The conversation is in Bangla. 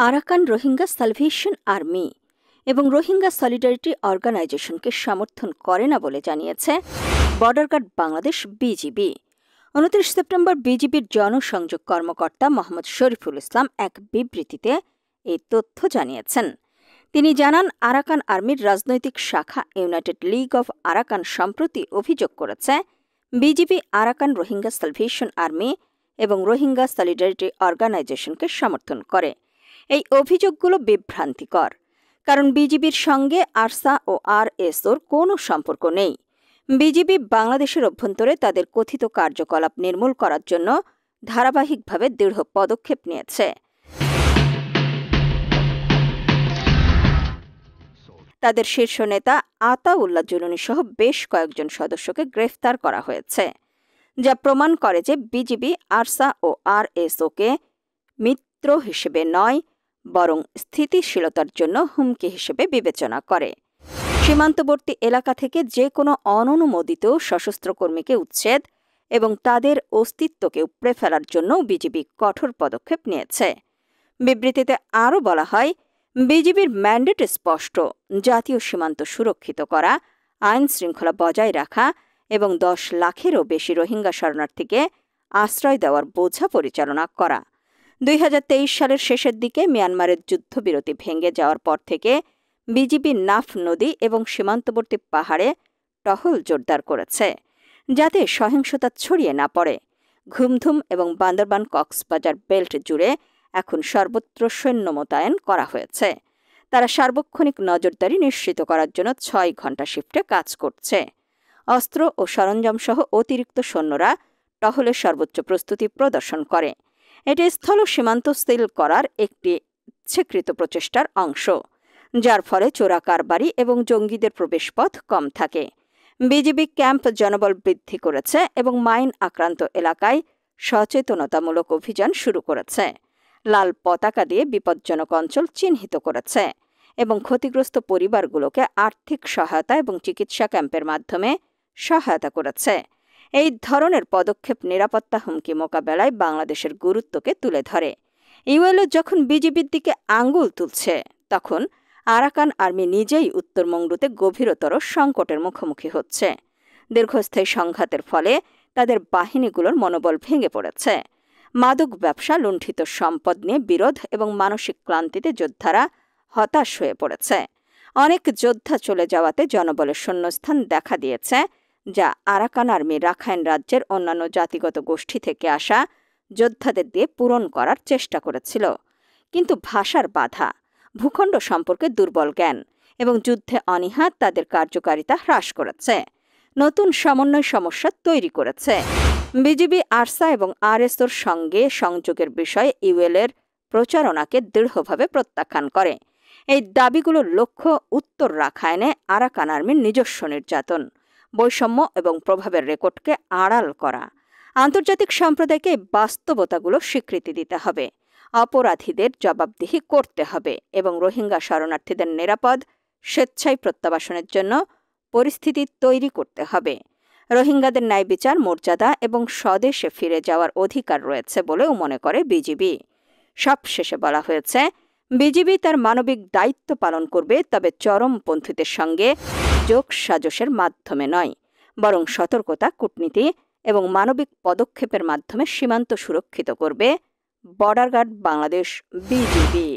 আরাকান রোহিঙ্গা সালভেশন আর্মি এবং রোহিঙ্গা সলিডারিটি অর্গানাইজেশনকে সমর্থন করে না বলে জানিয়েছে border guard Bangladesh BGB. ২৯ September বিজিবির জনসংযোগ কর্মকর্তা মোহাম্মদ শরীফুল ইসলাম এক বিবৃতিতে এই তথ্য জানিয়েছেন। তিনি জানান, আরাকান আর্মির রাজনৈতিক শাখা ইউনাইটেড লিগ অফ আরাকান সম্প্রতি অভিযোগ করেছে BGB Arakan Rohingya salvation army এবং রোহিঙ্গা সলিডারিটি অর্গানাইজেশনকে সমর্থন করে। এই অভিযোগগুলো বিভ্রান্তিকর, কারণ বিজিবির সঙ্গে আরসা ও আরএসওর কোনো সম্পর্ক নেই। বিজিবি বাংলাদেশের অভ্যন্তরে তাদের কথিত কার্যকলাপ নির্মূল করার জন্য ধারাবাহিকভাবে দৃঢ় পদক্ষেপ নিয়েছে। তাদের শীর্ষ নেতা আতাউল্লাহ জুলুনি সহ বেশ কয়েকজন সদস্যকে গ্রেফতার করা হয়েছে, যা প্রমাণ করে যে বিজিবি আরসা ও আরএসওকে মিত্র হিসেবে নয়, বরং স্থিতিশীলতার জন্য হুমকি হিসেবে বিবেচনা করে। সীমান্তবর্তী এলাকা থেকে যে কোনো অননুমোদিত সশস্ত্র কর্মীকে উচ্ছেদ এবং তাদের অস্তিত্বকে উপড়ে ফেলার জন্য বিজিবি কঠোর পদক্ষেপ নিয়েছে। বিবৃতিতে আরও বলা হয়, বিজিবির ম্যান্ডেট স্পষ্ট: জাতীয় সীমান্ত সুরক্ষিত করা, আইন শৃঙ্খলা বজায় রাখা এবং ১০ লাখেরও বেশি রোহিঙ্গা শরণার্থীকে আশ্রয় দেওয়ার বোঝা পরিচালনা করা। ২০২৩ সালের শেষের দিকে মিয়ানমারের যুদ্ধবিরতি ভেঙে যাওয়ার পর থেকে বিজিবি নাফ নদী এবং সীমান্তবর্তী পাহাড়ে টহল জোরদার করেছে, যাতে সহিংসতা ছড়িয়ে না পড়ে। ঘুমধুম এবং বান্দরবান কক্সবাজার বেল্ট জুড়ে এখন সর্বত্র সৈন্য মোতায়েন করা হয়েছে। তারা সার্বক্ষণিক নজরদারি নিশ্চিত করার জন্য ৬ ঘণ্টা শিফটে কাজ করছে। অস্ত্র ও সরঞ্জাম সহ অতিরিক্ত সৈন্যরা টহলের সর্বোচ্চ প্রস্তুতি প্রদর্শন করে। এটি স্থল সীমান্ত সিল করার একটি ইচ্ছাকৃত প্রচেষ্টার অংশ, যার ফলে চোরা কারবারি এবং জঙ্গিদের প্রবেশপথ কম থাকে। বিজিবি ক্যাম্প জনবল বৃদ্ধি করেছে এবং মাইন আক্রান্ত এলাকায় সচেতনতামূলক অভিযান শুরু করেছে। লাল পতাকা দিয়ে বিপজ্জনক অঞ্চল চিহ্নিত করেছে এবং ক্ষতিগ্রস্ত পরিবারগুলোকে আর্থিক সহায়তা এবং চিকিৎসা ক্যাম্পের মাধ্যমে সহায়তা করেছে। এই ধরনের পদক্ষেপ নিরাপত্তা হুমকি মোকাবেলায় বাংলাদেশের গুরুত্বকে তুলে ধরে। ইউএলও যখন বিজিবির দিকে আঙ্গুল তুলছে, তখন আরাকান আর্মি নিজেই উত্তর মংডুতে গভীরতর সংকটের মুখোমুখি হচ্ছে। দীর্ঘস্থায়ী সংঘাতের ফলে তাদের বাহিনীগুলোর মনোবল ভেঙে পড়েছে। মাদক ব্যবসা, লুণ্ঠিত সম্পদ নিয়ে বিরোধ এবং মানসিক ক্লান্তিতে যোদ্ধারা হতাশ হয়ে পড়েছে। অনেক যোদ্ধা চলে যাওয়াতে জনবলের শূন্যস্থান দেখা দিয়েছে, যা আরাকান আর্মি রাখাইন রাজ্যের অন্যান্য জাতিগত গোষ্ঠী থেকে আসা যোদ্ধাদের দিয়ে পূরণ করার চেষ্টা করেছিল। কিন্তু ভাষার বাধা, ভূখণ্ড সম্পর্কে দুর্বল জ্ঞান এবং যুদ্ধে অনীহা তাদের কার্যকারিতা হ্রাস করেছে, নতুন সমন্বয় সমস্যা তৈরি করেছে। বিজিবি আরসা এবং আরএসওর সঙ্গে সংযোগের বিষয়ে ইউএলের প্রচারণাকে দৃঢ়ভাবে প্রত্যাখ্যান করে। এই দাবিগুলোর লক্ষ্য উত্তর রাখাইনে আরাকান আর্মির নিজস্ব নির্যাতন, বৈষম্য এবং প্রভাবের রেকর্ডকে আড়াল করা। আন্তর্জাতিক সম্প্রদায়কে বাস্তবতাগুলো স্বীকৃতি দিতে হবে, অপরাধীদের জবাবদিহি করতে হবে এবং রোহিঙ্গা শরণার্থীদের নিরাপদ স্বেচ্ছায় প্রত্যাবাসনের জন্য পরিস্থিতি তৈরি করতে হবে। রোহিঙ্গাদের ন্যায় বিচার, মর্যাদা এবং স্বদেশে ফিরে যাওয়ার অধিকার রয়েছে বলেও মনে করে বিজিবি। সবশেষে বলা হয়েছে, বিজিবি তার মানবিক দায়িত্ব পালন করবে, তবে চরমপন্থীদের সঙ্গে যোগসাজশের মাধ্যমে নয়, বরং সতর্কতা, কূটনীতি এবং মানবিক পদক্ষেপের মাধ্যমে সীমান্ত সুরক্ষিত করবে বর্ডার গার্ড বাংলাদেশ বিজিবি।